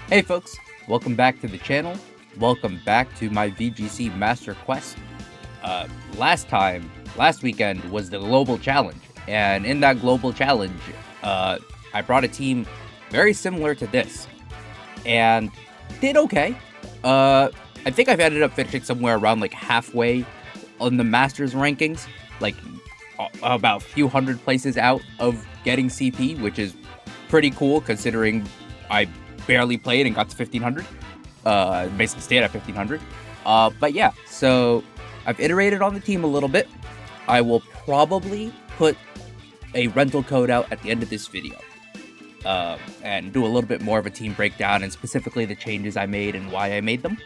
Hey folks, welcome back to the channel. Welcome back to my VGC Master Quest. Last weekend was the Global Challenge, and in that Global Challenge, I brought a team very similar to this, and did okay. I think I've ended up finishing somewhere around like halfway on the Masters rankings, like about a few hundred places out of getting CP, which is pretty cool considering I barely played and got to 1500. Basically stayed at 1500. But yeah, so I've iterated on the team a little bit. I will probably put a rental code out at the end of this video and do a little bit more of a team breakdown and specifically the changes I made and why I made them.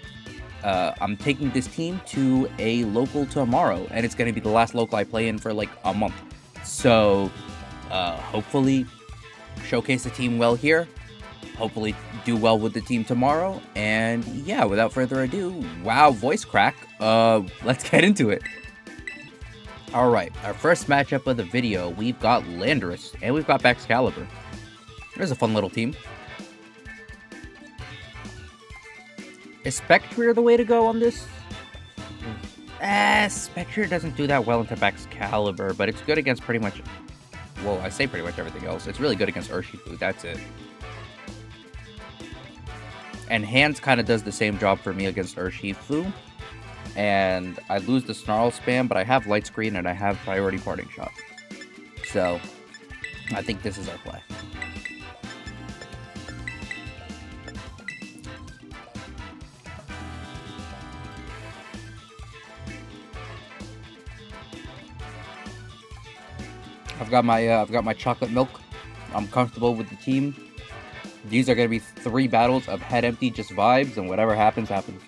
I'm taking this team to a local tomorrow, and it's going to be the last local I play in for like a month. So hopefully showcase the team well here. Hopefully do well with the team tomorrow. And yeah, without further ado, wow, voice crack. Let's get into it. All right, our first matchup of the video, we've got Landorus and we've got Excalibur. There's a fun little team. Is Spectre the way to go on this? Spectre doesn't do that well into Excalibur, but it's good against pretty much, well, I say pretty much everything else. It's really good against Urshifu, that's it. And Hands kind of does the same job for me against Urshifu. And I lose the Snarl spam, but I have Light Screen and I have Priority Parting Shot. So, I think this is our play. I've got my chocolate milk. I'm comfortable with the team. These are going to be 3 battles of head empty, just vibes, and whatever happens, happens.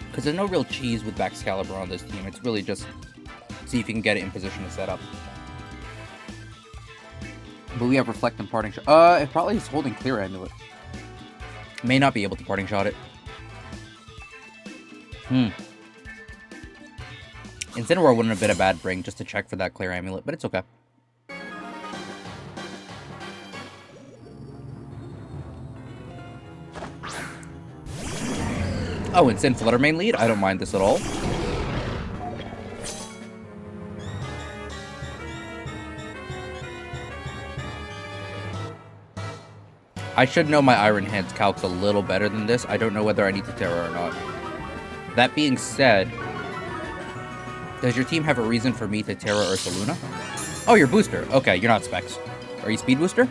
Because there's no real cheese with Excalibur on this team. It's really just see if you can get it in position to set up. But we have Reflect and Parting Shot. It probably is holding Clear Amulet. May not be able to Parting Shot it. Incineroar wouldn't have been a bad bring just to check for that Clear Amulet, but it's okay. Oh, and Sin Flutter main lead? I don't mind this at all. I should know my Iron Hands calcs a little better than this. I don't know whether I need to Terra or not. That being said, does your team have a reason for me to Terra Ursaluna? Oh, you're Booster. Okay, you're not Specs. Are you Speed Booster?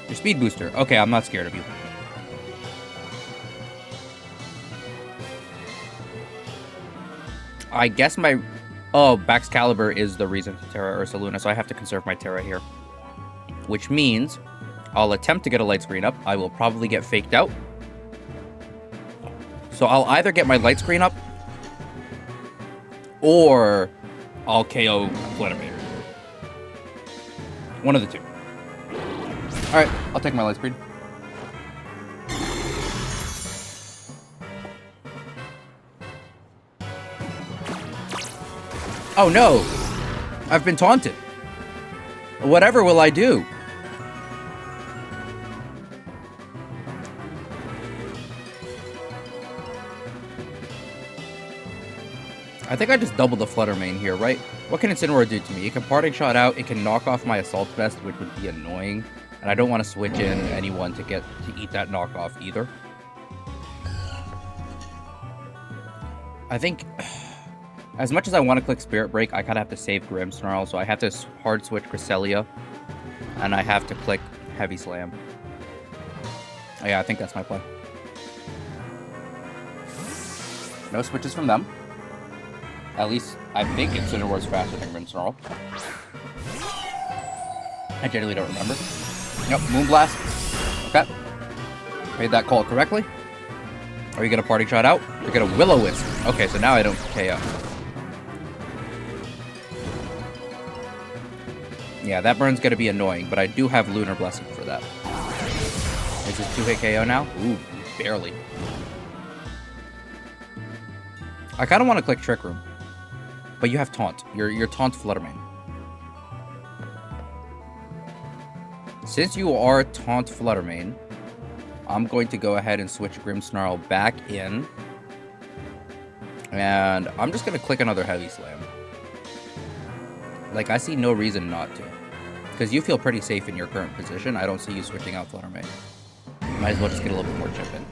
You're Speed Booster. Okay, I'm not scared of you. I guess my... Oh, Excalibur is the reason to Terra Ursaluna, so I have to conserve my Terra here. Which means I'll attempt to get a Light Screen up. I will probably get faked out. So I'll either get my Light Screen up, or I'll KO Fluttermator. One of the two. Alright, I'll take my Light Screen. Oh no! I've been taunted. Whatever will I do? I think I just doubled the Flutter main here, right? What can Incineroar do to me? It can Parting Shot out, it can knock off my Assault Vest, which would be annoying. And I don't want to switch in anyone to eat that knockoff either. I think... As much as I want to click Spirit Break, I kind of have to save Grimmsnarl, so I have to hard switch Cresselia, and I have to click Heavy Slam. Oh, yeah, I think that's my play. No switches from them. At least, I think Incineroar's faster than Grimmsnarl. I generally don't remember. Nope, Moonblast. Okay. Made that call correctly. Are you going to Parting Shot out? You're going to Will-O-Wisp. Okay, so now I don't KO. Yeah, that burn's gonna be annoying, but I do have Lunar Blessing for that. Is it 2-hit KO now? Ooh, barely. I kind of want to click Trick Room, but you have Taunt. You're Taunt Fluttermane. Since you are Taunt Fluttermane, I'm going to go ahead and switch Grimmsnarl back in. And I'm just going to click another Heavy Slam. Like, I see no reason not to. Because you feel pretty safe in your current position. I don't see you switching out Fluttermane. Might as well just get a little bit more chip in.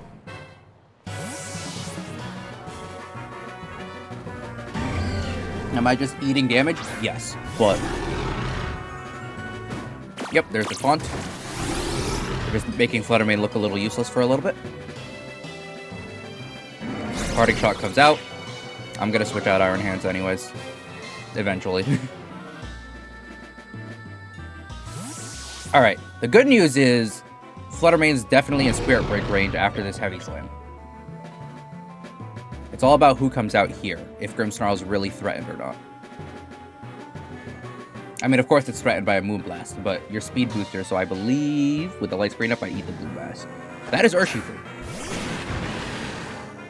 Am I just eating damage? Yes, but... Yep, there's the taunt. Just making Fluttermane look a little useless for a little bit. Parting Shot comes out. I'm gonna switch out Iron Hands anyways. Eventually. Alright, the good news is Fluttermane's definitely in Spirit Break range after this Heavy Slam. It's all about who comes out here, if Grimmsnarl's really threatened or not. I mean, of course it's threatened by a Moonblast, but your speed booster, so I believe with the light screen up, I eat the Moonblast. That is Urshifu.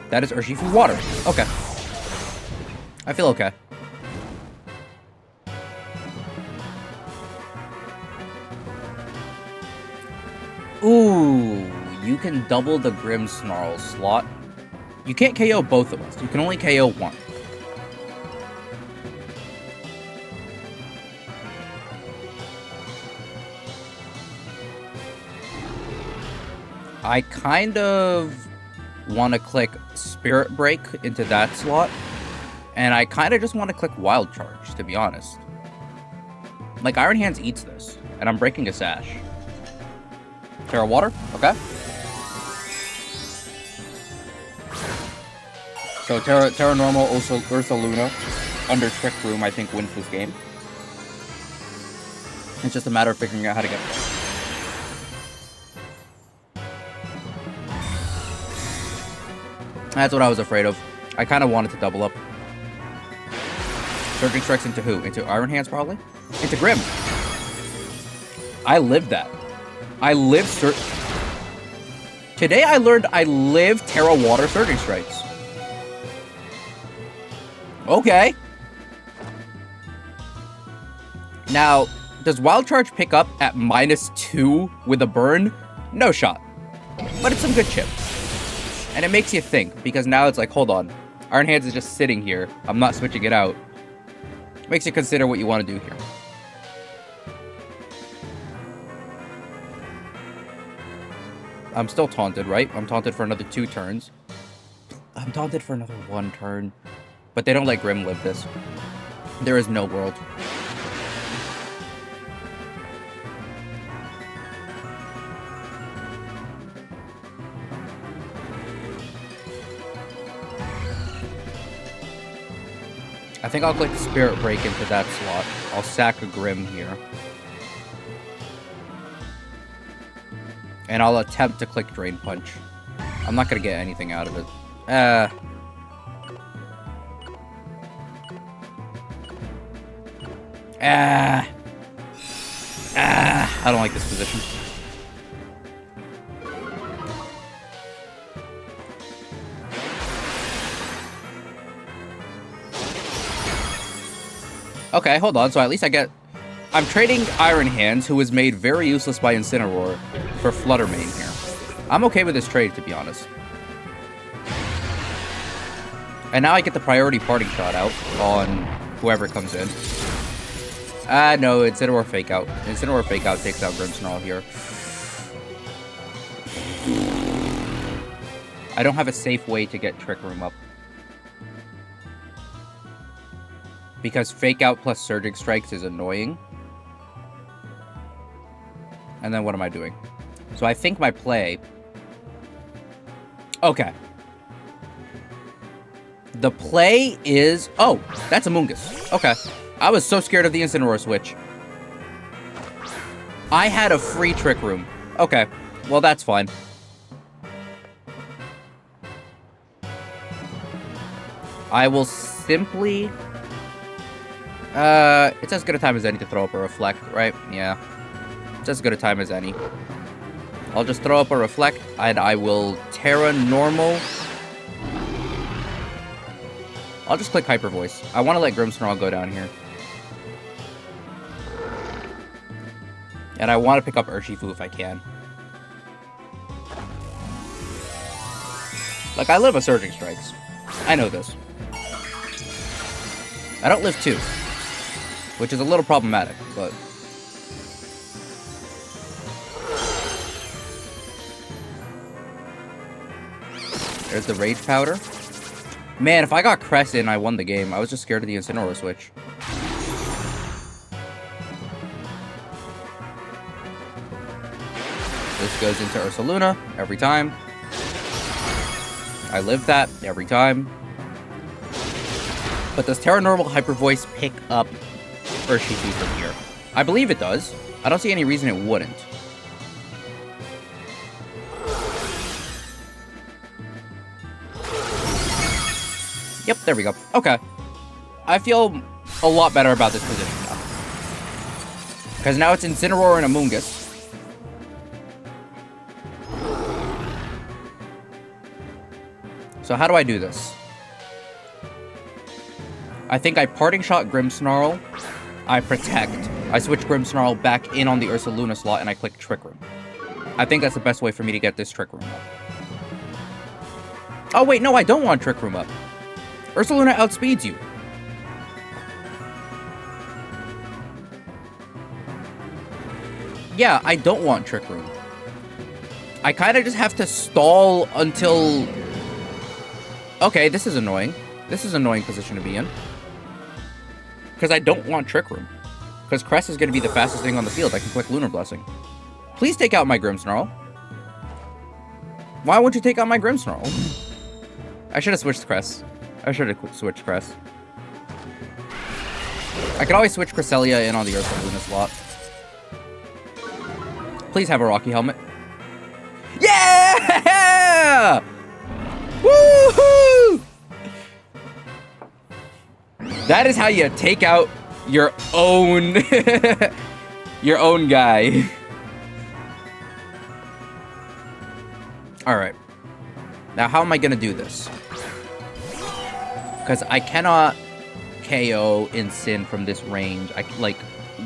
That is Urshifu Water. Okay. I feel okay. Ooh, you can double the Grimmsnarl slot. You can't KO both of us. You can only KO one. I kind of want to click Spirit Break into that slot. And I kind of just want to click Wild Charge, to be honest. Like, Iron Hands eats this. And I'm breaking a Sash. Terra Water? Okay. So Terra Normal, Ursa Luna, under Trick Room, I think wins this game. It's just a matter of figuring out how to get there. That's what I was afraid of. I kind of wanted to double up. Surging Strikes into who? Into Iron Hands, probably? Into Grimm. I lived that. I lived Today I learned I live Terra Water Surging Strikes. Okay. Now, does Wild Charge pick up at -2 with a burn? No shot. But it's some good chip. And it makes you think, because now it's like, hold on. Iron Hands is just sitting here. I'm not switching it out. Makes you consider what you want to do here. I'm still taunted, right? I'm taunted for another 2 turns. I'm taunted for another 1 turn. But they don't let Grimm live this. There is no world. I think I'll click Spirit Break into that slot. I'll sack a Grimm here. And I'll attempt to click Drain Punch. I'm not going to get anything out of it. I don't like this position. Okay, hold on. So at least I get... I'm trading Iron Hands, who was made very useless by Incineroar, for Fluttermane here. I'm okay with this trade, to be honest. And now I get the priority Parting Shot out on whoever comes in. No, Incineroar Fake Out. Incineroar Fake Out takes out Grimmsnarl here. I don't have a safe way to get Trick Room up. Because Fake Out plus Surging Strikes is annoying. And then what am I doing? So I think my play... Okay. The play is... Oh, that's a Mungus. Okay. I was so scared of the Incineroar switch. I had a free Trick Room. Okay. Well, that's fine. I will simply... it's as good a time as any to throw up a Reflect, right? Yeah. It's as good a time as any. I'll just throw up a Reflect, and I will Terra Normal. I'll just click Hyper Voice. I want to let Grimmsnarl go down here. And I want to pick up Urshifu if I can. Like, I live a Surging Strikes. I know this. I don't live 2. Which is a little problematic, but... There's the Rage Powder. Man, if I got Cress in, I won the game. I was just scared of the Incineroar switch. This goes into Ursaluna every time. I live that every time. But does Terra Normal Hyper Voice pick up Urshifu from here? I believe it does. I don't see any reason it wouldn't. Yep, there we go. Okay. I feel a lot better about this position now. Because now it's Incineroar and Amoonguss. So how do I do this? I think I Parting Shot Grimmsnarl. I Protect. I switch Grimmsnarl back in on the Ursaluna slot and I click Trick Room. I think that's the best way for me to get this Trick Room up. Oh wait, no, I don't want Trick Room up. Ursaluna outspeeds you. Yeah, I don't want Trick Room. I kind of just have to stall until... Okay, this is annoying. This is an annoying position to be in. Because I don't want Trick Room. Because Cress is going to be the fastest thing on the field. I can click Lunar Blessing. Please take out my Grimmsnarl. Why won't you take out my Grimmsnarl? I should have switched Cress. I should have switched Cress. I could always switch Cresselia in on the Ursaluna slot. Please have a Rocky Helmet. Yeah! Woohoo! That is how you take out your own your own guy. All right. Now, how am I gonna do this? Because I cannot KO Incin from this range.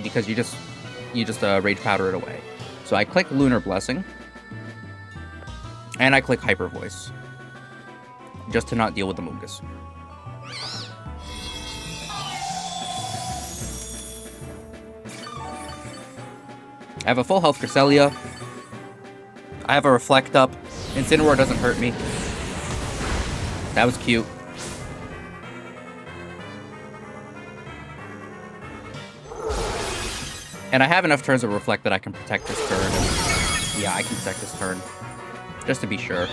Because you just Rage Powder it away. So I click Lunar Blessing, and I click Hyper Voice, just to not deal with the Amoonguss. I have a full health Cresselia. I have a Reflect up. Incineroar doesn't hurt me. That was cute. And I have enough turns of Reflect that I can protect this turn. And yeah, I can protect this turn. Just to be sure.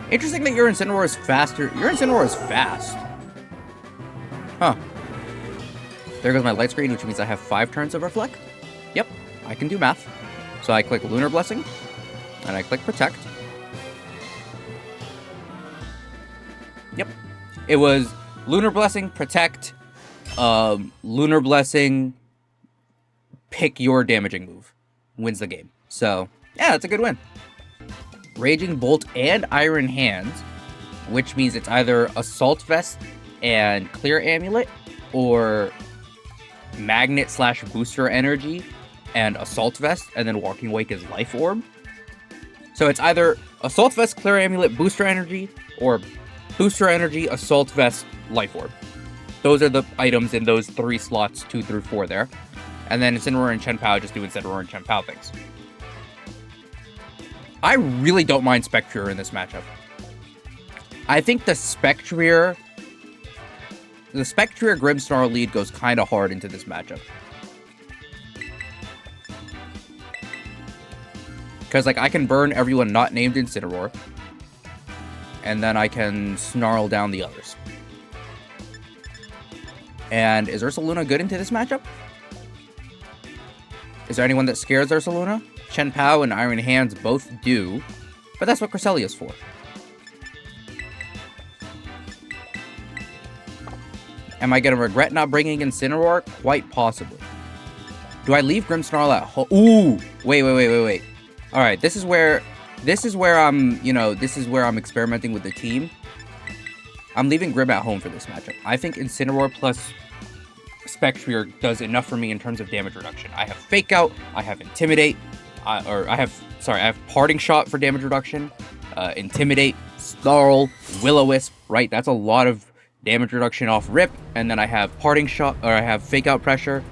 Interesting that your Incineroar is faster. Your Incineroar is fast. Huh. There goes my light screen, which means I have 5 turns of Reflect. Yep, I can do math. So I click Lunar Blessing, and I click Protect. Yep. It was Lunar Blessing, Protect, Lunar Blessing, pick your damaging move. Wins the game. So, yeah, that's a good win. Raging Bolt and Iron Hands, which means it's either Assault Vest and Clear Amulet, or Magnet / Booster Energy and Assault Vest, and then Walking Wake is Life Orb. So it's either Assault Vest, Clear Amulet, Booster Energy, or Booster Energy, Assault Vest, Life Orb. Those are the items in those 3 slots, 2 through 4 there. And then Incineroar and Chien-Pao just do Incineroar and Chien-Pao things. I really don't mind Spectrier in this matchup. I think the Spectrier Grimmsnarl lead goes kind of hard into this matchup. Because, like, I can burn everyone not named Incineroar. And then I can snarl down the others. And is Ursaluna good into this matchup? Is there anyone that scares Ursaluna? Chien-Pao and Iron Hands both do. But that's what Cresselia's for. Am I going to regret not bringing Incineroar? Quite possibly. Do I leave Grimmsnarl at home? Ooh! Wait. Alright, this is where I'm experimenting with the team. I'm leaving Grim at home for this matchup. I think Incineroar plus Spectre does enough for me in terms of damage reduction. I have Fake Out, I have Intimidate, I have Parting Shot for damage reduction, Intimidate, Snarl, Will-O-Wisp, right? That's a lot of damage reduction off rip, and then I have Parting Shot, or I have Fake Out Pressure,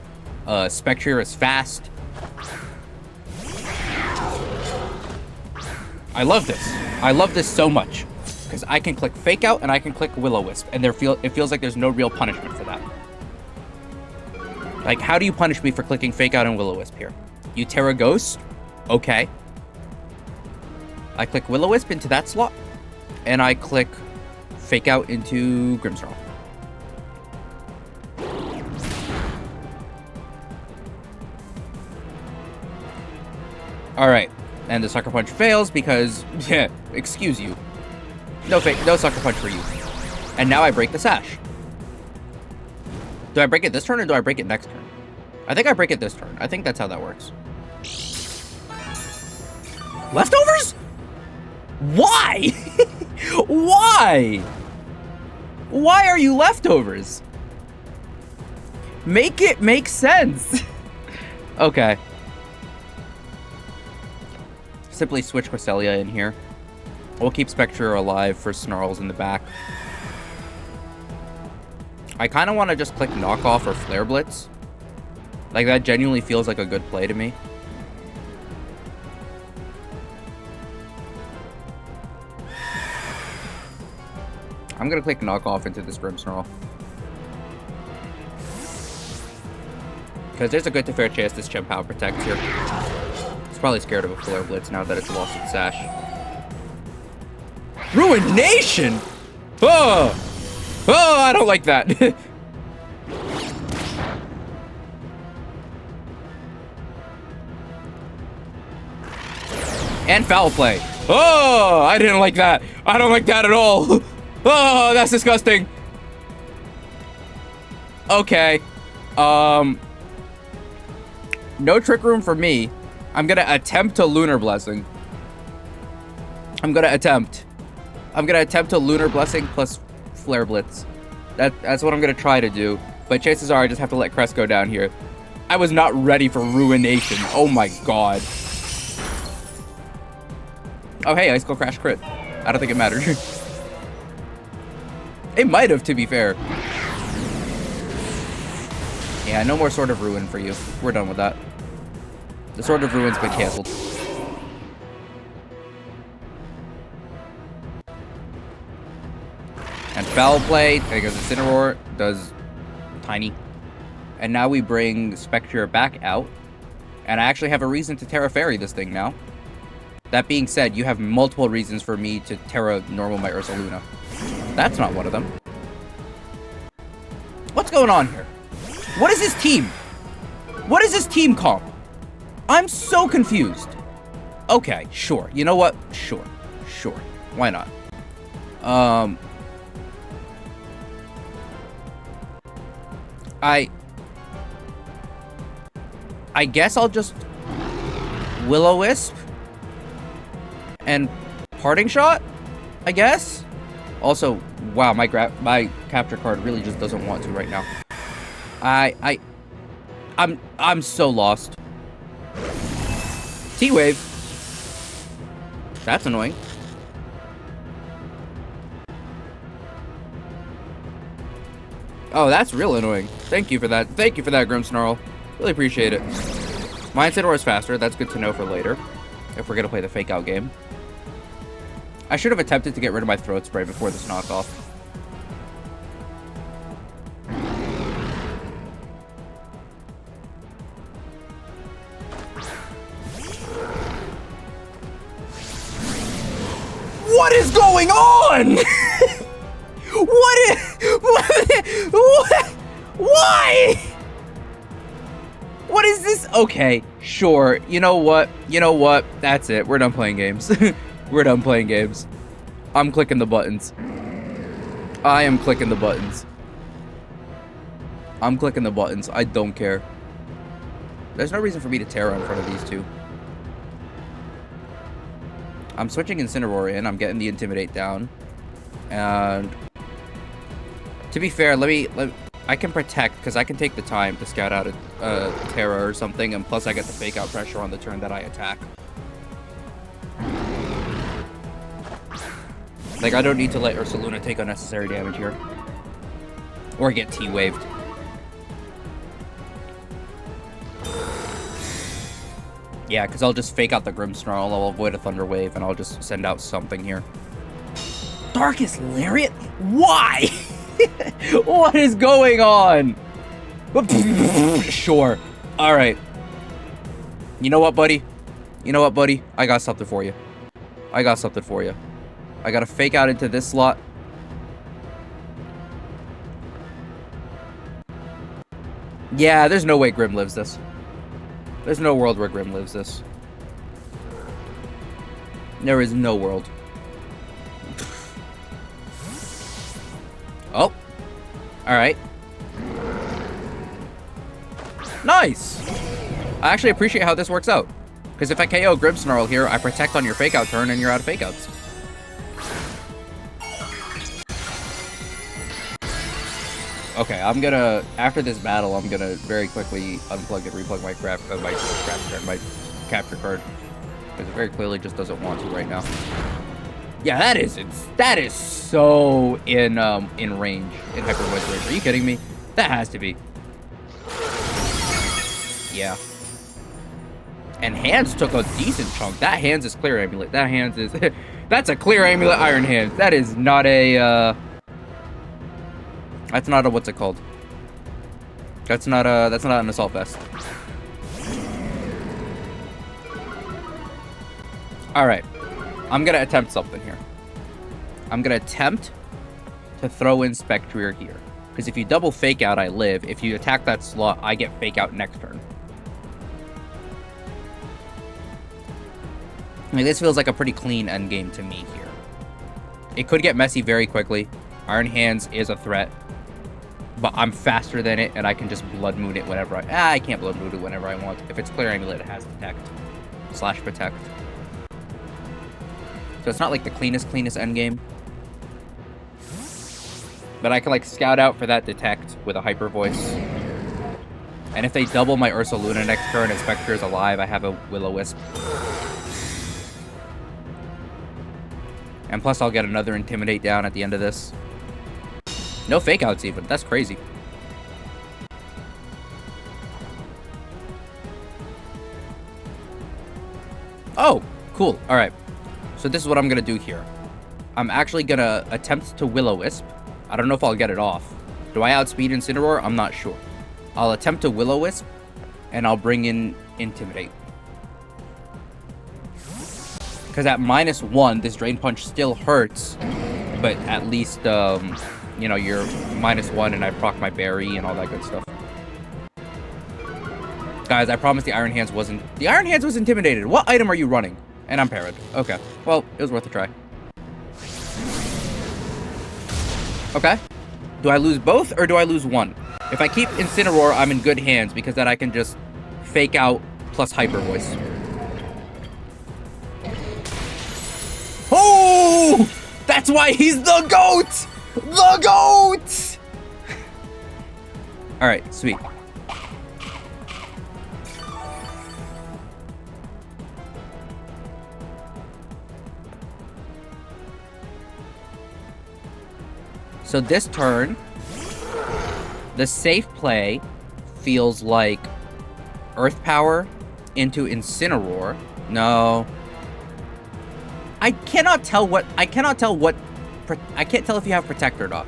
Spectre is fast. I love this. I love this so much, because I can click Fake Out and I can click Will-O-Wisp, and it feels like there's no real punishment for that. Like, how do you punish me for clicking Fake Out and Will-O-Wisp here? You Terra Ghost? Okay. I click Will-O-Wisp into that slot, and I click Fake Out into Grimmsnarl. Alright, and the Sucker Punch fails because, yeah, excuse you. No Sucker Punch for you. And now I break the Sash. Do I break it this turn or do I break it next turn? I think I break it this turn. I think that's how that works. Leftovers? Why? Why? Why are you leftovers? Make it make sense. Okay. Simply switch Cresselia in here. We'll keep Spectre alive for Snarls in the back. I kind of want to just click Knockoff or Flare Blitz. Like, that genuinely feels like a good play to me. I'm going to click Knockoff into this Grimmsnarl. Because there's a good to fair chance this Chien-Pao protects here. It's probably scared of a Flare Blitz now that it's lost its Sash. Ruination! Oh! Oh, I don't like that. And foul play. Oh, I didn't like that. I don't like that at all. Oh, that's disgusting. Okay. No Trick Room for me. I'm gonna attempt to Lunar Blessing. I'm gonna attempt to Lunar Blessing plus Flare Blitz. That's what I'm gonna try to do. But chances are I just have to let Crest go down here. I was not ready for Ruination. Oh my god. Oh hey, Ice Skull Crash crit. I don't think it mattered. It might have, to be fair. Yeah, no more Sword of Ruin for you. We're done with that. The Sword of Ruin's been canceled. And foul play, because Incineroar does tiny. And now we bring Spectre back out. And I actually have a reason to Terra Fairy this thing now. That being said, you have multiple reasons for me to Terra normal my Ursaluna. That's not one of them. What's going on here? What is this team? What is this team comp? I'm so confused. Okay, sure. You know what? Sure. Why not? I guess I'll just Will-O-Wisp and Parting Shot, I guess. Also, wow, my capture card really just doesn't want to right now. I'm so lost. T-Wave. That's annoying. Oh, that's real annoying. Thank you for that. Thank you for that, Grimmsnarl. Really appreciate it. My Incineroar is faster. That's good to know for later, if we're gonna play the Fake Out game. I should have attempted to get rid of my Throat Spray before this knockoff. What is going on? Why? What is this? Okay, sure. You know what? That's it. We're done playing games. We're done playing games. I'm clicking the buttons. I am clicking the buttons. I'm clicking the buttons. I don't care. There's no reason for me to Terra in front of these two. I'm switching Incineroar in. I'm getting the Intimidate down. And to be fair, let me I can protect, because I can take the time to scout out a Terra or something, and plus I get the fake out pressure on the turn that I attack. Like, I don't need to let Ursaluna take unnecessary damage here. Or get T-waved. Yeah, because I'll just fake out the Grimmsnarl, I'll avoid a Thunder Wave, and I'll just send out something here. Darkest Lariat? Why? What is going on? Sure. Alright. You know what, buddy? You know what, buddy? I got something for you. I got something for you. I gotta fake out into this slot. Yeah, there's no way Grim lives this. There's no world where Grim lives this. There is no world. Oh. Alright. Nice! I actually appreciate how this works out. Because if I KO Grimmsnarl here, I protect on your fake out turn and you're out of fake outs. Okay, I'm gonna, after this battle, I'm gonna very quickly unplug and replug my my capture card. Because it very clearly just doesn't want to right now. Yeah, that is so in range, in Hyper Voice range. Are you kidding me? That has to be. Yeah. And Hands took a decent chunk. That Hands is Clear Amulet. That Hands is... that's a Clear Amulet Iron Hands. That is not a, that's not a... What's it called? That's not an Assault Vest. Alright. I'm gonna attempt something here. I'm gonna attempt to throw in Spectrier here. Because if you double fake out, I live. If you attack that slot, I get fake out next turn. I mean, this feels like a pretty clean endgame to me here. It could get messy very quickly. Iron Hands is a threat. But I'm faster than it, and I can just Blood Moon it whenever I... I can't Blood Moon it whenever I want. If it's Clear Amulet, it has Detect. / Protect. So it's not like the cleanest endgame. But I can like scout out for that Detect with a Hyper Voice. And if they double my Ursaluna next turn and Spectre is alive, I have a Will-O-Wisp. And plus I'll get another Intimidate down at the end of this. No fake outs even. That's crazy. Oh, cool. Alright. So this is what I'm going to do here. I'm actually going to attempt to Will-O-Wisp. I don't know if I'll get it off. Do I outspeed Incineroar? I'm not sure. I'll attempt to Will-O-Wisp, and I'll bring in Intimidate. Because at -1, this Drain Punch still hurts, but at least, you know, you're -1 and I proc my berry and all that good stuff. Guys, I promise the Iron Hands wasn't... The Iron Hands was intimidated. What item are you running? And I'm parried. Okay. Well, it was worth a try. Okay. Do I lose both or do I lose one? If I keep Incineroar, I'm in good hands because then I can just fake out plus Hyper Voice. Oh! That's why he's the GOAT! The GOAT! Alright, sweet. So this turn, the safe play feels like Earth Power into Incineroar. No. I cannot tell if you have Protect or not.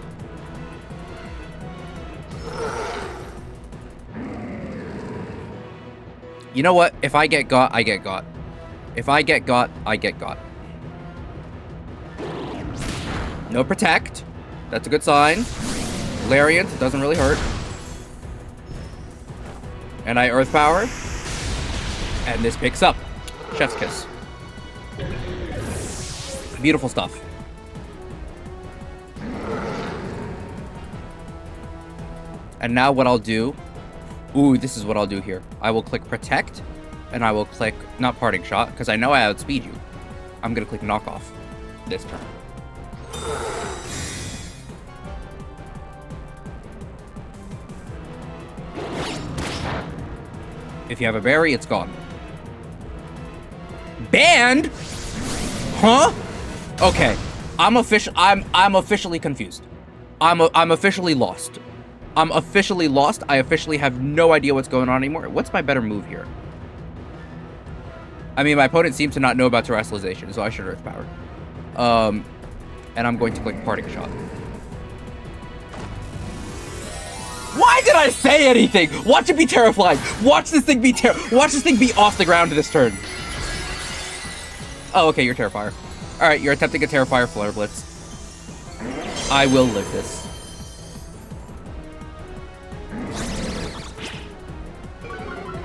You know what? If I get got, I get got. If I get got, I get got. No Protect. That's a good sign. Lariat doesn't really hurt. And I Earth Power. And this picks up. Chef's Kiss. Beautiful stuff. And now what I'll do... Ooh, this is what I'll do here. I will click Protect. And I will click... Not Parting Shot, because I know I outspeed you. I'm going to click Knock Off this turn. If you have a berry, it's gone. Banned? Huh? Okay. I'm officially confused. I'm officially lost. I'm officially lost. I officially have no idea what's going on anymore. What's my better move here? I mean, my opponent seems to not know about terrestrialization, so I should Earth Power. And I'm going to click Parting Shot. Why did I say anything? Watch it be terrified. Watch this thing be off the ground this turn. Oh, okay, you're Terrifier. Alright, you're attempting a Terrifier Flare Blitz. I will live this.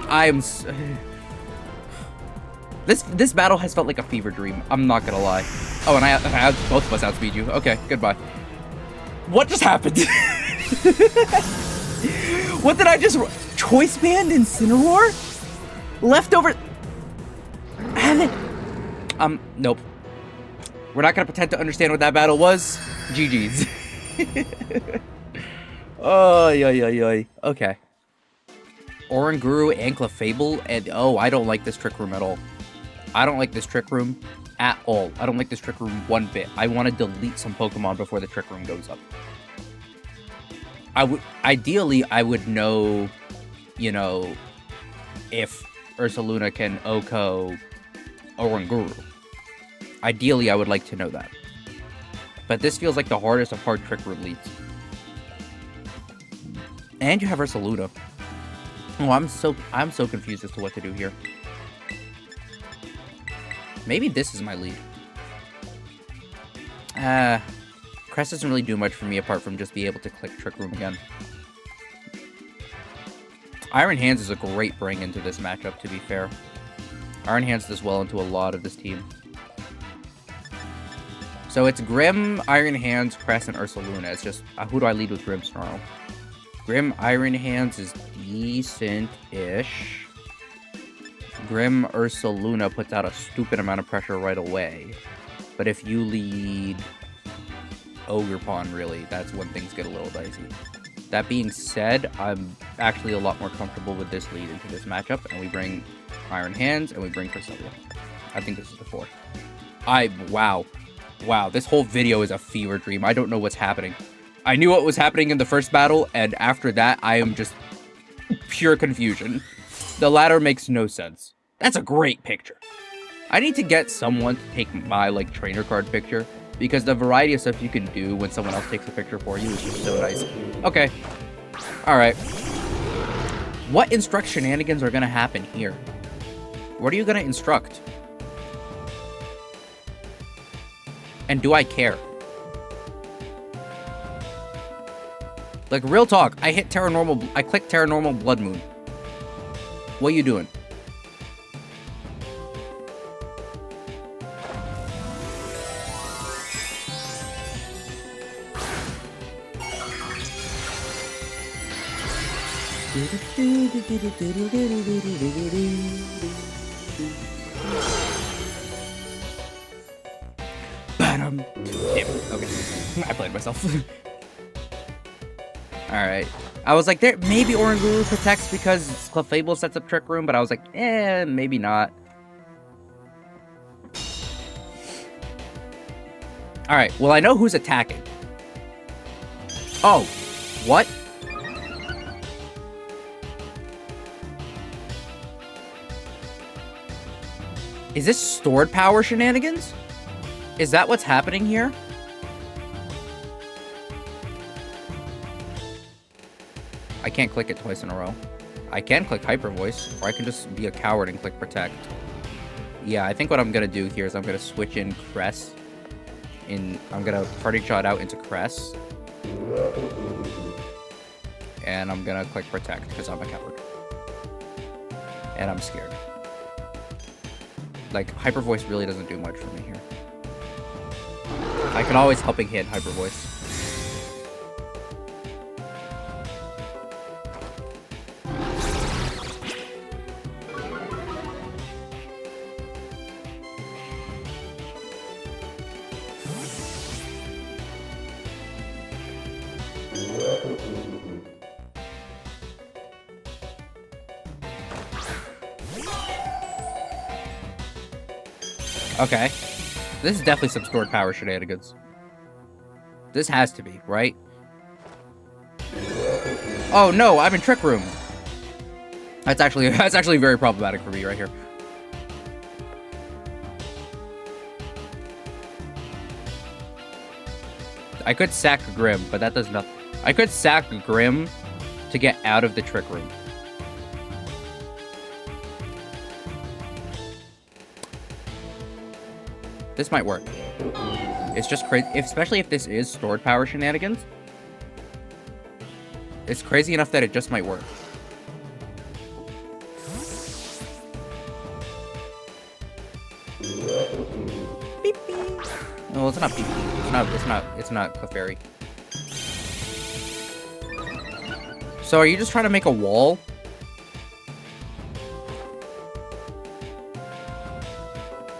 I am... This battle has felt like a fever dream. I'm not gonna lie. Oh, and I both of us outspeed you. Okay, goodbye. What just happened? What did I just... Choice Band Incineroar? Leftover... Nope. We're not gonna pretend to understand what that battle was. GG's. Oh, yoy. Okay. Oranguru and Clefable, and oh, I don't like this Trick Room at all. I don't like this Trick Room at all. I don't like this Trick Room one bit. I want to delete some Pokemon before the Trick Room goes up. Ideally, I would know, you know, if Ursaluna can OHKO Oranguru. Ideally, I would like to know that. But this feels like the hardest of hard Trick Room leads. And you have Ursaluna. Oh, I'm so confused as to what to do here. Maybe this is my lead. Crest doesn't really do much for me apart from just be able to click Trick Room again. Iron Hands is a great bring into this matchup, to be fair. Iron Hands does well into a lot of this team. So it's Grim, Iron Hands, Crest, and Ursaluna. It's just, who do I lead with Grim Snarl? Grim Iron Hands is decent-ish. Grim Ursaluna puts out a stupid amount of pressure right away. But if you lead Ogerpon, really, that's when things get a little dicey. That being said, I'm actually a lot more comfortable with this lead into this matchup, and we bring Iron Hands, and we bring Cresselia. I think this is the 4. Wow, this whole video is a fever dream. I don't know what's happening. I knew what was happening in the first battle, and after that, I am just pure confusion. The latter makes no sense. That's a great picture. I need to get someone to take my, like, trainer card picture, because the variety of stuff you can do when someone else takes a picture for you is just so nice. Okay. Alright. What instruct shenanigans are gonna happen here? What are you gonna instruct? And do I care? Like, real talk, I hit Terra Normal, I clicked Terra Normal Blood Moon. What are you doing? Damn. Okay. I played myself. Alright. I was like, there maybe Oranguru protects because Clefable sets up Trick Room, but I was like, maybe not. Alright, well, I know who's attacking. Oh, what? Is this stored power shenanigans? Is that what's happening here? I can't click it twice in a row. I can click Hyper Voice, or I can just be a coward and click Protect. Yeah, I think what I'm gonna do here is I'm gonna switch in Cress. I'm gonna Parting Shot out into Cress. And I'm gonna click Protect, because I'm a coward. And I'm scared. Like, Hyper Voice really doesn't do much for me here. I can always Helping Hand Hyper Voice. Okay. This is definitely some stored power shenanigans. This has to be, right? Oh no, I'm in Trick Room. That's actually very problematic for me right here. I could sack Grim, but that does nothing. I could sack Grim to get out of the Trick Room. This might work. It's just crazy, especially if this is stored power shenanigans. It's crazy enough that it just might work. Beep, beep. No, it's not beep, beep. It's not Clefairy. So are you just trying to make a wall?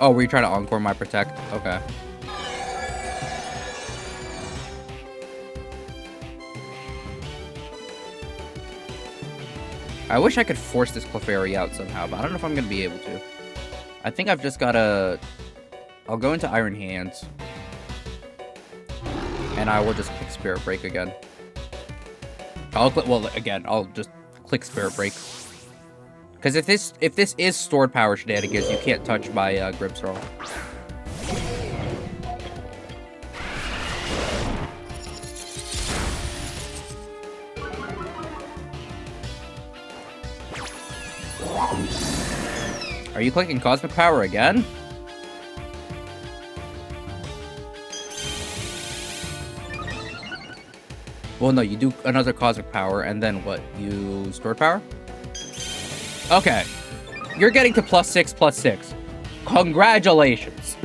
Oh, were you trying to encore my protect? Okay. I wish I could force this Clefairy out somehow, but I don't know if I'm going to be able to. I think I've just got to... I'll go into Iron Hands. And I will just click Spirit Break again. Well, again, I'll just click Spirit Break. Because if this is stored power shenanigans, you can't touch my Grimmsnarl. Are you clicking Cosmic Power again? Well, no, you do another Cosmic Power, and then what? You stored power? Okay. You're getting to +6/+6. Congratulations.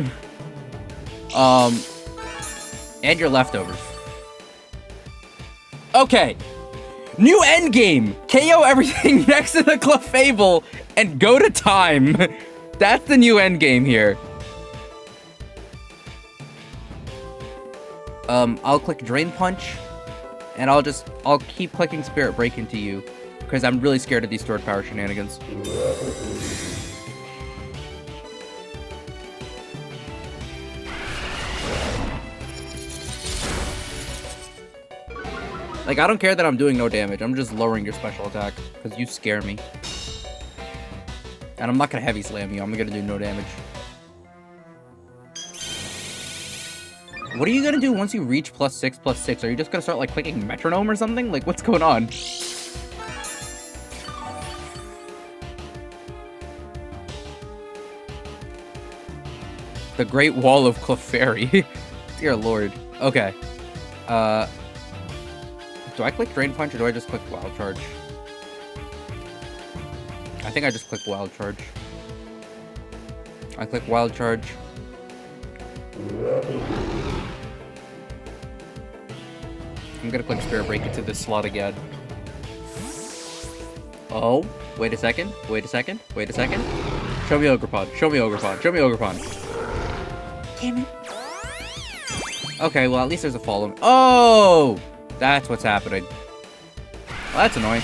And your leftovers. Okay. New endgame! KO everything next to the Clefable and go to time. That's the new endgame here. I'll click Drain Punch. And I'll keep clicking Spirit Break into you. Because I'm really scared of these stored power shenanigans. Like, I don't care that I'm doing no damage. I'm just lowering your special attack. Because you scare me. And I'm not going to heavy slam you. I'm going to do no damage. What are you going to do once you reach +6/+6? Are you just going to start, like, clicking Metronome or something? Like, what's going on? The Great Wall of Clefairy. Dear Lord. Okay. Do I click Drain Punch or do I just click Wild Charge? I think I just click Wild Charge. I click Wild Charge. I'm gonna click Spirit Break into this slot again. Oh, wait a second. Wait a second. Wait a second. Show me Ogerpon. Show me Ogerpon. Show me Ogerpon. Damn it. Okay, well, at least there's a follow. Oh! That's what's happening. Well, that's annoying.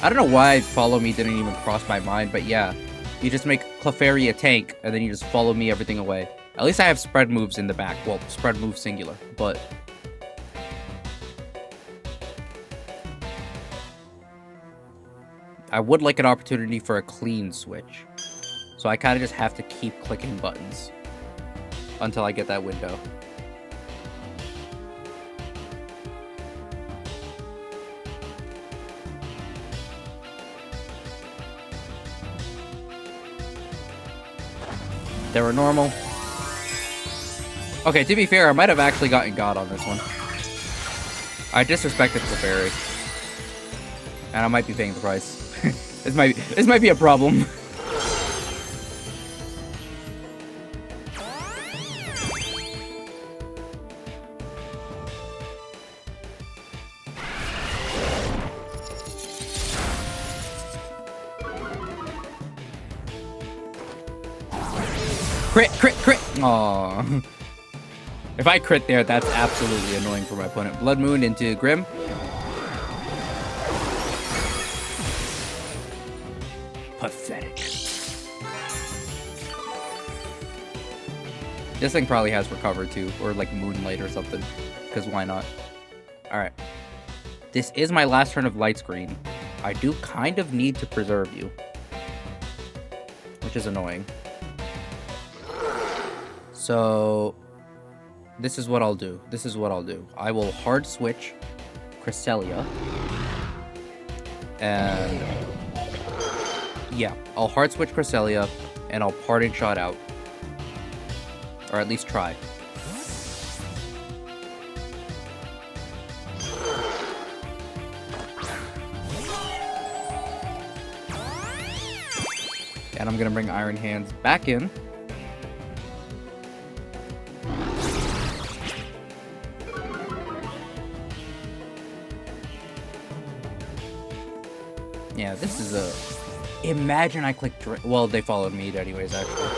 I don't know why Follow Me didn't even cross my mind, but yeah. You just make Clefairy a tank, and then you just Follow Me everything away. At least I have spread moves in the back. Well, spread move singular, but... I would like an opportunity for a clean switch. So I kind of just have to keep clicking buttons. Until I get that window. They were normal. Okay, to be fair, I might have actually gotten God on this one. I disrespected Clefairy. And I might be paying the price. This might be a problem. Crit, crit, crit! Aww. If I crit there, that's absolutely annoying for my opponent. Blood Moon into Grim. Pathetic. This thing probably has Recover too, or like Moonlight or something, because why not? Alright. This is my last turn of Light Screen. I do kind of need to preserve you, which is annoying. So this is what I'll do. I will hard switch Cresselia. And yeah, I'll hard switch Cresselia and I'll Parting Shot out. Or at least try. And I'm gonna bring Iron Hands back in. Yeah, this is a... Imagine I clicked... Well, they followed me anyways, actually.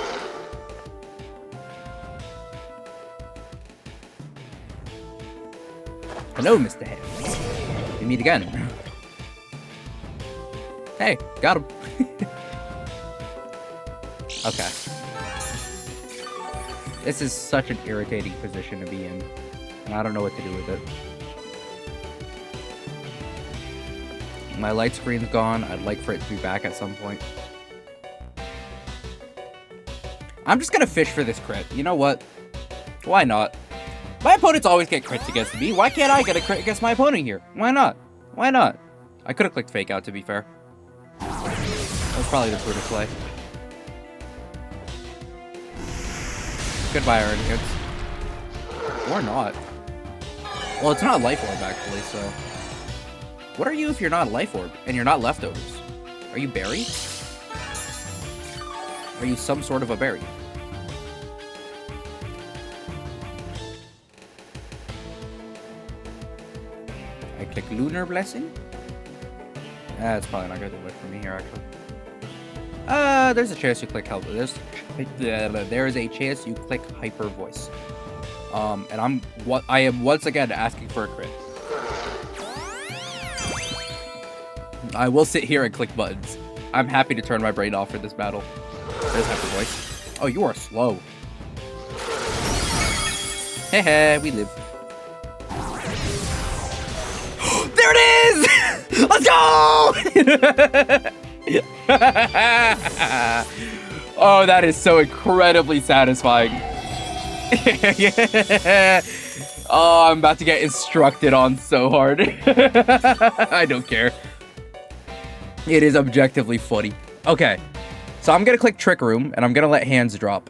Hello, Mr. Hands. We meet again. Hey, got him. Okay. This is such an irritating position to be in, and I don't know what to do with it. My Light Screen's gone. I'd like for it to be back at some point. I'm just gonna fish for this crit. You know what? Why not? My opponents always get crits against me. Why can't I get a crit against my opponent here? Why not? Why not? I could have clicked Fake Out, to be fair. That was probably the prudent play. Goodbye, Iron Hands. Or not. Well, it's not Life Orb, actually, so... What are you if you're not Life Orb, and you're not Leftovers? Are you Berry? Are you some sort of a berry? I click Lunar Blessing? That's probably not gonna do it for me here, actually. There's a chance you click Help with this. There is a chance you click Hyper Voice. And I am once again asking for a crit. I will sit here and click buttons. I'm happy to turn my brain off for this battle. There's Hyper Voice. Oh, you are slow. Hehe, we live. There it is! Let's go! Oh, that is so incredibly satisfying. Oh, I'm about to get instructed on so hard. I don't care. It is objectively funny. Okay, so I'm gonna click Trick Room, and I'm gonna let Hands drop.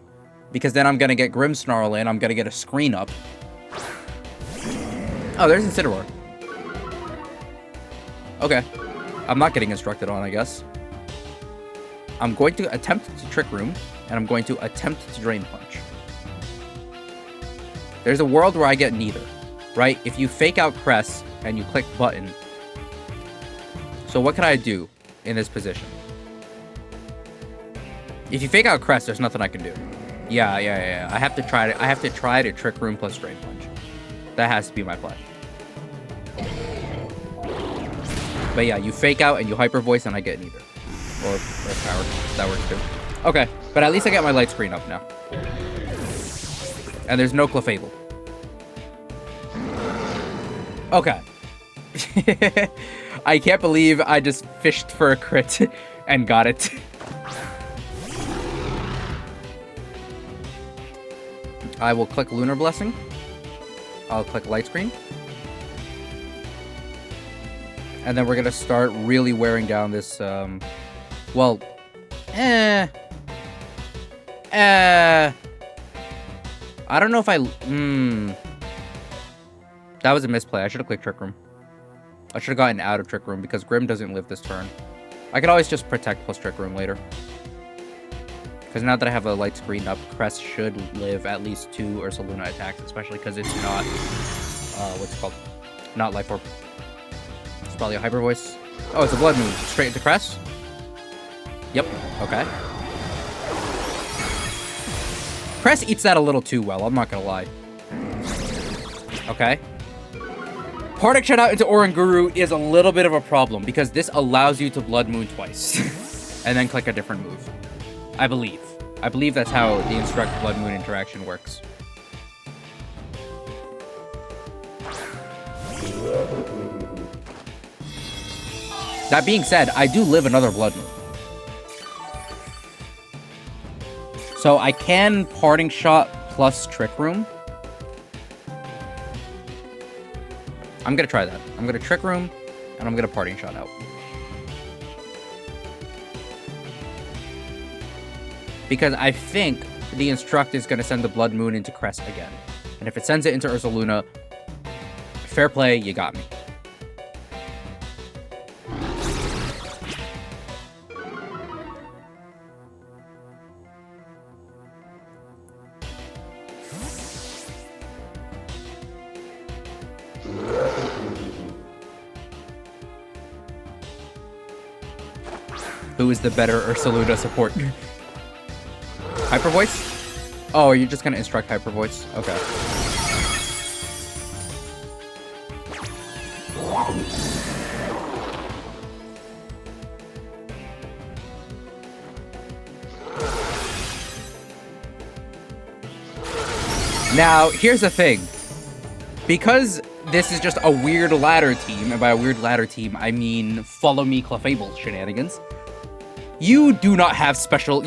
Because then I'm gonna get Grimmsnarl in, I'm gonna get a screen up. Oh, there's Incineroar. Okay. I'm not getting instructed on, I guess. I'm going to attempt to Trick Room, and I'm going to attempt to Drain Punch. There's a world where I get neither, right? If you Fake Out Cress, and you click Button. So what can I do in this position? If you Fake Out Crest, there's nothing I can do. Yeah. I have to try to Trick Room plus Drain Punch. That has to be my play. But yeah, you Fake Out and you Hyper Voice and I get neither. Or Power. That works too. Okay, but at least I get my Light Screen up now. And there's no Clefable. Okay. I can't believe I just fished for a crit and got it. I will click Lunar Blessing. I'll click Light Screen. And then we're going to start really wearing down this, well, I don't know if that was a misplay. I should have clicked Trick Room. I should have gotten out of Trick Room because Grim doesn't live this turn. I could always just Protect plus Trick Room later. Because now that I have a Light Screen up, Crest should live at least 2 Ursaluna attacks, especially because it's not, what's it called? Not Life Orb. It's probably a Hyper Voice. Oh, it's a Blood Moon. Straight into Crest? Yep. Okay. Crest eats that a little too well, I'm not gonna lie. Okay. Parting Shot out into Oranguru is a little bit of a problem because this allows you to Blood Moon twice. And then click a different move. I believe. I believe that's how the Instruct Blood Moon interaction works. That being said, I do live another Blood Moon. So I can Parting Shot plus Trick Room. I'm gonna try that. I'm gonna Trick Room, and I'm gonna Parting Shot out. Because I think the Instruct is gonna send the Blood Moon into Crest again. And if it sends it into Ursaluna, fair play, you got me. Who is the better Ursaluna support? Hyper Voice? Oh, you're just gonna Instruct Hyper Voice? Okay. Now, here's the thing. Because this is just a weird ladder team, and by a weird ladder team, I mean follow me Clefable shenanigans. You do not have special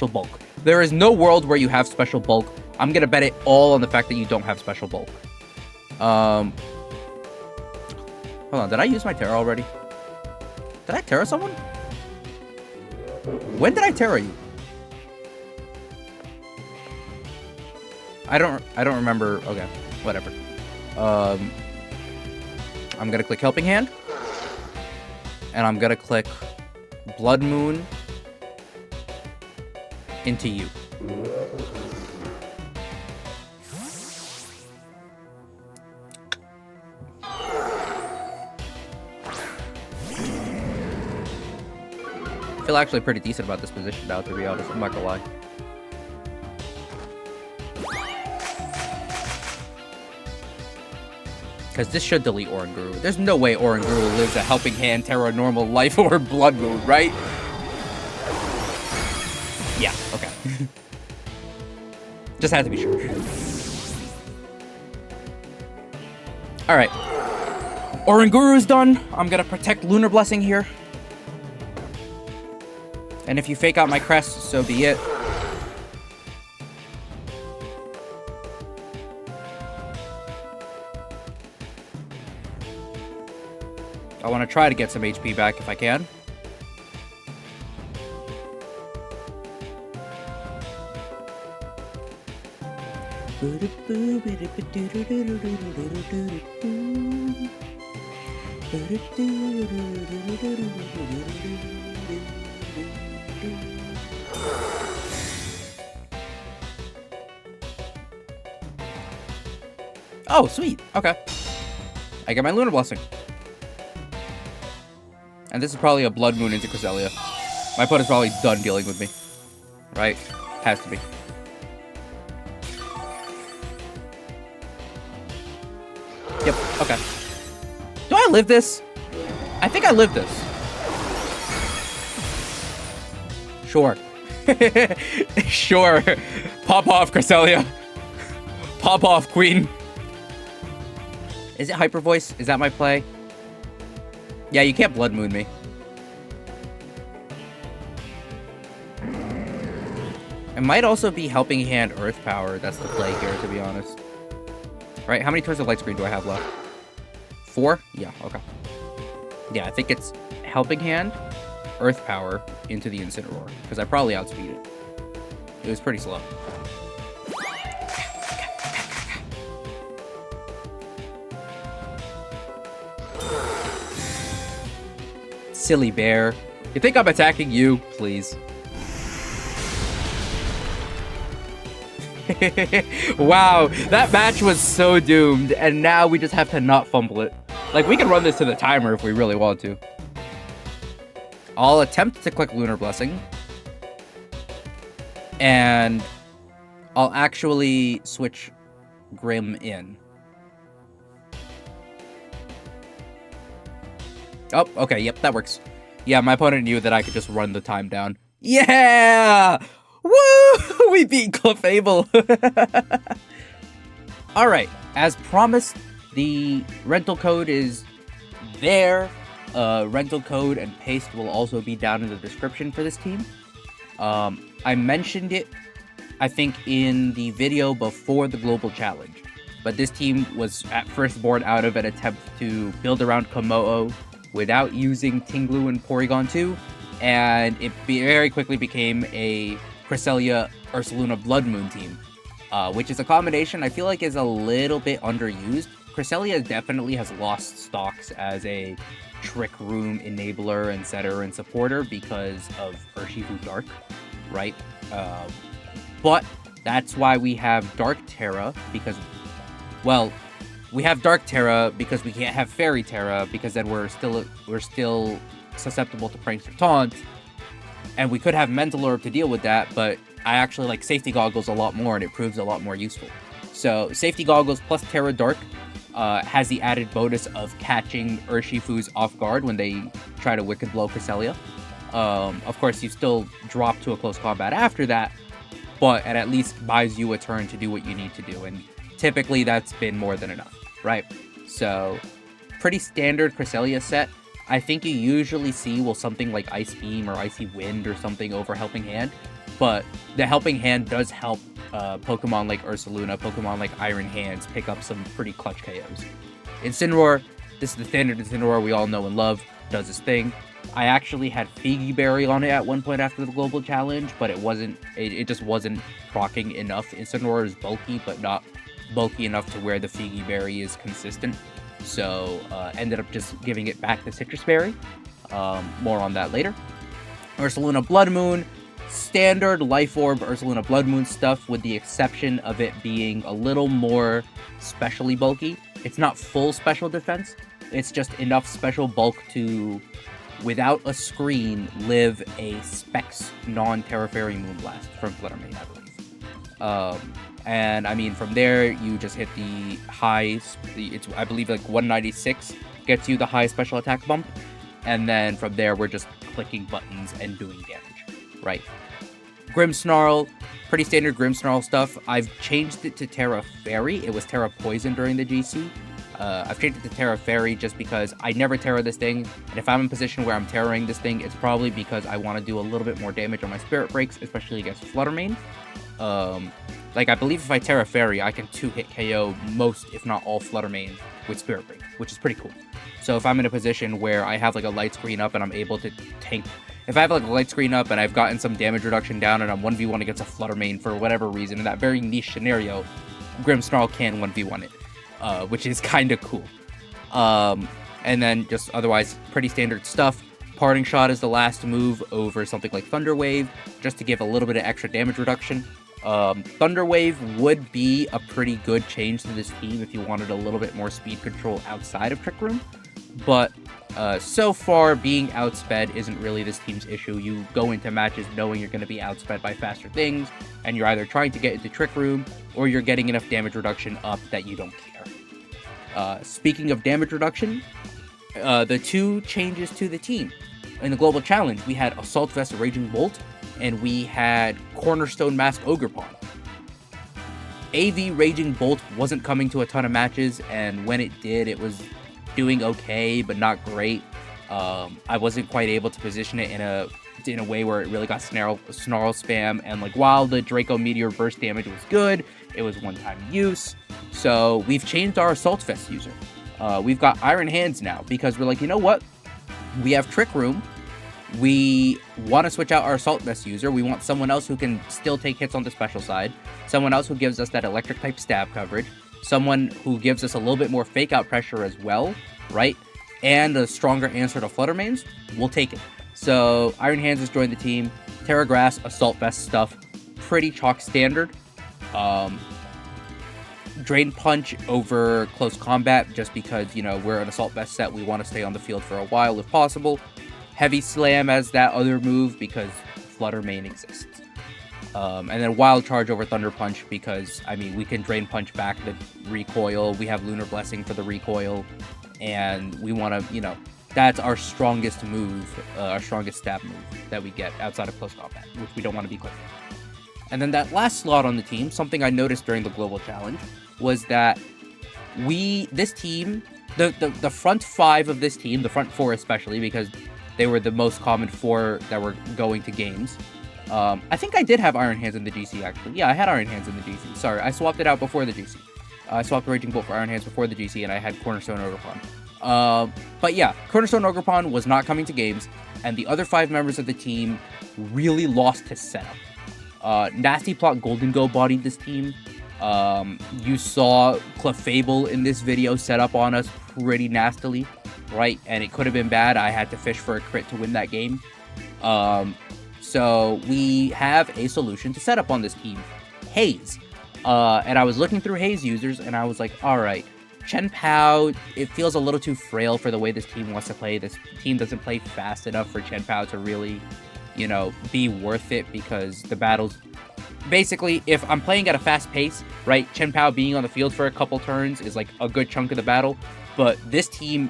bulk. There is no world where you have special bulk. I'm gonna bet it all on the fact that you don't have special bulk. Hold on, did I use my Terra already? Did I Terra someone? When did I Terra you? I don't remember. Okay, whatever. I'm gonna click Helping Hand. And I'm gonna click Blood Moon into you. I feel actually pretty decent about this position now, to be honest. I'm not gonna lie. Because this should delete Oranguru. There's no way Oranguru lives a Helping Hand, Terra Normal, Life or Blood Moon, right? Yeah, okay. Just had to be sure. Alright. Oranguru's done. I'm gonna protect Lunar Blessing here. And if you fake out my crest, so be it. I want to try to get some HP back if I can. Oh, sweet. Okay. I get my Lunar Blessing. And this is probably a Blood Moon into Cresselia. My opponent's probably done dealing with me. Right? Has to be. Yep, okay. Do I live this? I think I live this. Sure. Sure. Pop off, Cresselia. Pop off, Queen. Is it Hyper Voice? Is that my play? Yeah, you can't Blood Moon me. It might also be Helping Hand Earth Power. That's the play here, to be honest. Right, how many turns of Light Screen do I have left? 4? Yeah, okay. Yeah, I think it's Helping Hand, Earth Power into the Incineroar. Because I probably outspeed it. It was pretty slow. Silly bear. You think I'm attacking you? Please. Wow, that match was so doomed, and now we just have to not fumble it. Like, we can run this to the timer if we really want to. I'll attempt to click Lunar Blessing. And I'll actually switch Grim in. Oh, okay, yep, that works. Yeah, my opponent knew that I could just run the time down. Yeah! Woo! We beat Clefable! Alright, as promised, the rental code is there. Rental code and paste will also be down in the description for this team. I mentioned it, I think, in the video before the Global Challenge. But this team was at first born out of an attempt to build around Komodo without using Tinglu and Porygon 2, and it very quickly became a Cresselia Ursaluna Blood Moon team, which is a combination I feel like is a little bit underused. Cresselia definitely has lost stocks as a Trick Room enabler and setter and supporter because of Urshifu Dark, right? But that's why we have Dark Terra, because, well, we have Dark Terra because we can't have Fairy Terra, because then we're still susceptible to Prankster Taunt, and we could have Mental Orb to deal with that, but I actually like Safety Goggles a lot more, and it proves a lot more useful. So Safety Goggles plus Terra Dark has the added bonus of catching Urshifu's off guard when they try to Wicked Blow Cresselia. Of course, you still drop to a close combat after that, but it at least buys you a turn to do what you need to do, and typically that's been more than enough, right? So, pretty standard Cresselia set. I think you usually see, well, something like Ice Beam or Icy Wind or something over Helping Hand, but the Helping Hand does help Pokemon like Ursaluna, Pokemon like Iron Hands pick up some pretty clutch KOs. Incineroar, this is the standard Incineroar we all know and love, does its thing. I actually had Figgy Berry on it at one point after the Global Challenge, but it just wasn't proccing enough. Incineroar is bulky, but not bulky enough to where the Figgy Berry is consistent. So, ended up just giving it back to Citrus Berry. More on that later. Ursaluna Blood Moon, standard Life Orb Ursaluna Blood Moon stuff, with the exception of it being a little more specially bulky. It's not full special defense, it's just enough special bulk to, without a screen, live a Specs non-Terra Fairy Moonblast from Fluttermane, I believe. And I mean, from there, you just hit the high, it's, I believe, like 196 gets you the high special attack bump. And then from there, we're just clicking buttons and doing damage, right? Grimmsnarl, pretty standard Grimmsnarl stuff. I've changed it to Terra Fairy. It was Terra Poison during the GC. I've changed it to Terra Fairy just because I never Terra this thing, and if I'm in a position where I'm Terraing this thing, it's probably because I want to do a little bit more damage on my Spirit Breaks, especially against Fluttermane. Like, I believe if I Terra Fairy, I can 2-hit KO most, if not all, Fluttermane with Spirit Break, which is pretty cool. So if I'm in a position where I have, like, a light screen up and I'm able to tank... If I have, like, a light screen up and I've gotten some damage reduction down and I'm 1v1 against a Fluttermane for whatever reason, in that very niche scenario, Grimmsnarl can 1v1 it, which is kind of cool. And then just otherwise, pretty standard stuff. Parting Shot is the last move over something like Thunder Wave, just to give a little bit of extra damage reduction. Thunder Wave would be a pretty good change to this team if you wanted a little bit more speed control outside of Trick Room, but so far being outsped isn't really this team's issue. You go into matches knowing you're going to be outsped by faster things, and you're either trying to get into Trick Room or you're getting enough damage reduction up that you don't care. Speaking of damage reduction, the two changes to the team. In the Global Challenge, we had Assault Vest Raging Bolt, and we had Cornerstone Mask Ogerpon. AV Raging Bolt wasn't coming to a ton of matches, and when it did, it was doing okay, but not great. I wasn't quite able to position it in a way where it really got snarl spam, and like while the Draco Meteor burst damage was good, it was one-time use. So we've changed our Assault Vest user. We've got Iron Hands now, because we're like, you know what? We have Trick Room. We want to switch out our Assault Vest user. We want someone else who can still take hits on the special side. Someone else who gives us that electric type stab coverage. Someone who gives us a little bit more fake out pressure as well, right? And a stronger answer to Fluttermane's. We'll take it. So Iron Hands has joined the team. Terra Grass, Assault Vest stuff, pretty chalk standard. Drain Punch over Close Combat, just because, you know, we're an Assault Vest set. We want to stay on the field for a while if possible. Heavy Slam as that other move because Fluttermane exists. And then Wild Charge over Thunder Punch because, I mean, we can Drain Punch back the recoil. We have Lunar Blessing for the recoil. And we want to, you know, that's our strongest move, our strongest stab move that we get outside of close combat, which we don't want to be clicking. And then that last slot on the team, something I noticed during the global challenge, was that this team, the front 5 of this team, the front 4 especially, because they were the most common 4 that were going to games. I think I did have Iron Hands in the GC, actually. Yeah, I had Iron Hands in the GC. Sorry, I swapped it out before the GC. I swapped Raging Bolt for Iron Hands before the GC, and I had Cornerstone Ogerpon. But yeah, Cornerstone Ogerpon was not coming to games, and the other 5 members of the team really lost his setup. Nasty Plot Golden Go bodied this team. You saw Clefable in this video set up on us pretty nastily, right? And it could have been bad. I had to fish for a crit to win that game. So we have a solution to set up on this team. Haze. And I was looking through Haze users, and I was like, alright, Chen Pao, it feels a little too frail for the way this team wants to play. This team doesn't play fast enough for Chen Pao to really, you know, be worth it, because the battles... Basically, if I'm playing at a fast pace, right, Chen Pao being on the field for a couple turns is like a good chunk of the battle, but this team,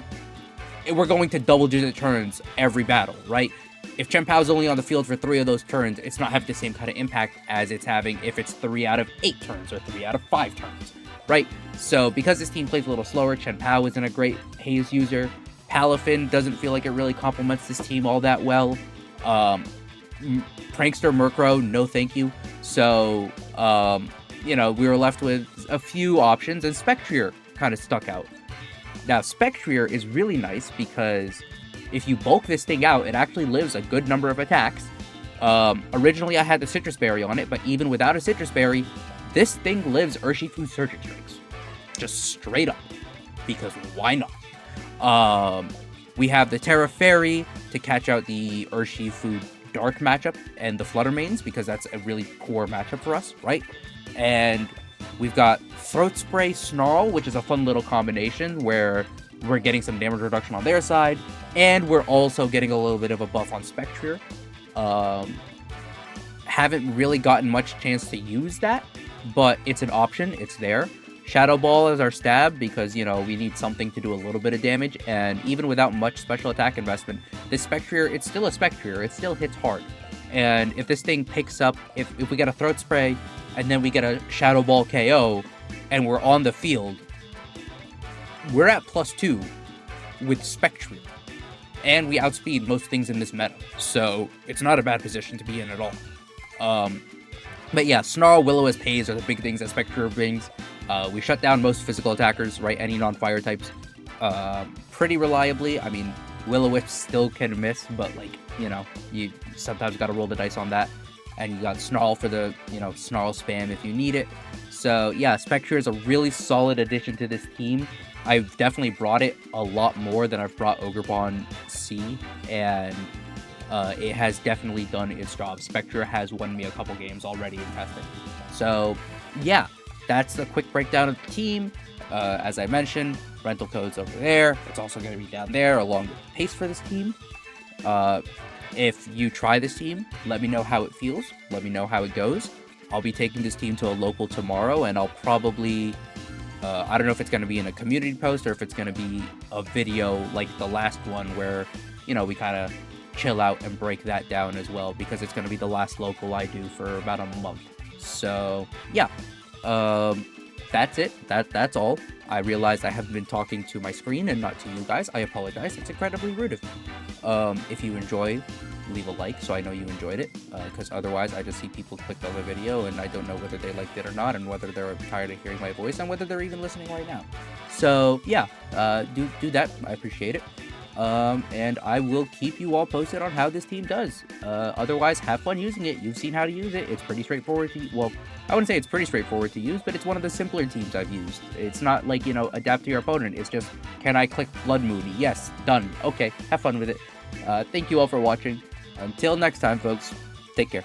we're going to double-digit turns every battle, right? If Chen Pao's only on the field for 3 of those turns, it's not having the same kind of impact as it's having if it's 3 out of 8 turns or 3 out of 5 turns, right? So because this team plays a little slower, Chen Pao isn't a great Haze user. Palafin doesn't feel like it really complements this team all that well. Prankster Murkrow, no thank you. So, you know, we were left with a few options, and Spectrier kind of stuck out. Now, Spectrier is really nice because if you bulk this thing out, it actually lives a good number of attacks. Originally, I had the Citrus Berry on it, but even without a Citrus Berry, this thing lives Urshifu Surge Strikes. Just straight up. Because why not? We have the Terra Fairy to catch out the Urshifu Dark matchup and the Flutter Mains, because that's a really core matchup for us, right? And we've got Throat Spray Snarl, which is a fun little combination where we're getting some damage reduction on their side, and we're also getting a little bit of a buff on Spectrier. Haven't really gotten much chance to use that, but it's an option, it's there. Shadow Ball is our stab because, you know, we need something to do a little bit of damage, and even without much special attack investment, this Spectrier, it's still a Spectrier, it still hits hard. And if this thing picks up, if we get a Throat Spray, and then we get a Shadow Ball KO, and we're on the field, we're at +2 with Spectrier. And we outspeed most things in this meta, so it's not a bad position to be in at all. But yeah, Snarl, Will-O-Wisp, Haze are the big things that Spectrier brings. We shut down most physical attackers, right? Any non-fire types, pretty reliably. I mean, Will-O-Wisp still can miss, but, like, you know, you sometimes got to roll the dice on that. And you got Snarl for the, you know, Snarl spam if you need it. So yeah, Spectrier is a really solid addition to this team. I've definitely brought it a lot more than I've brought Ogerpon C, and it has definitely done its job. Spectrier has won me a couple games already in testing. So yeah, that's the quick breakdown of the team. As I mentioned, rental code's over there. It's also going to be down there along with the pace for this team. If you try this team, let me know how it feels. Let me know how it goes. I'll be taking this team to a local tomorrow, and I'll probably... I don't know if it's going to be in a community post or if it's going to be a video like the last one where, you know, we kind of chill out and break that down as well, because it's going to be the last local I do for about a month. So, yeah. That's it. That's all. I realized I haven't been talking to my screen and not to you guys. I apologize. It's incredibly rude of me. If you enjoy, leave a like so I know you enjoyed it, because otherwise I just see people click on the video and I don't know whether they liked it or not, and whether they're tired of hearing my voice, and whether they're even listening right now. So yeah, do that. I appreciate it. And I will keep you all posted on how this team does. Otherwise, have fun using it. You've seen how to use it. It's pretty straightforward to, well, I wouldn't say it's pretty straightforward to use, but it's one of the simpler teams I've used. It's not like, you know, adapt to your opponent. It's just, can I click Blood Moon? Yes, done. Okay, have fun with it. Thank you all for watching. Until next time, folks, take care.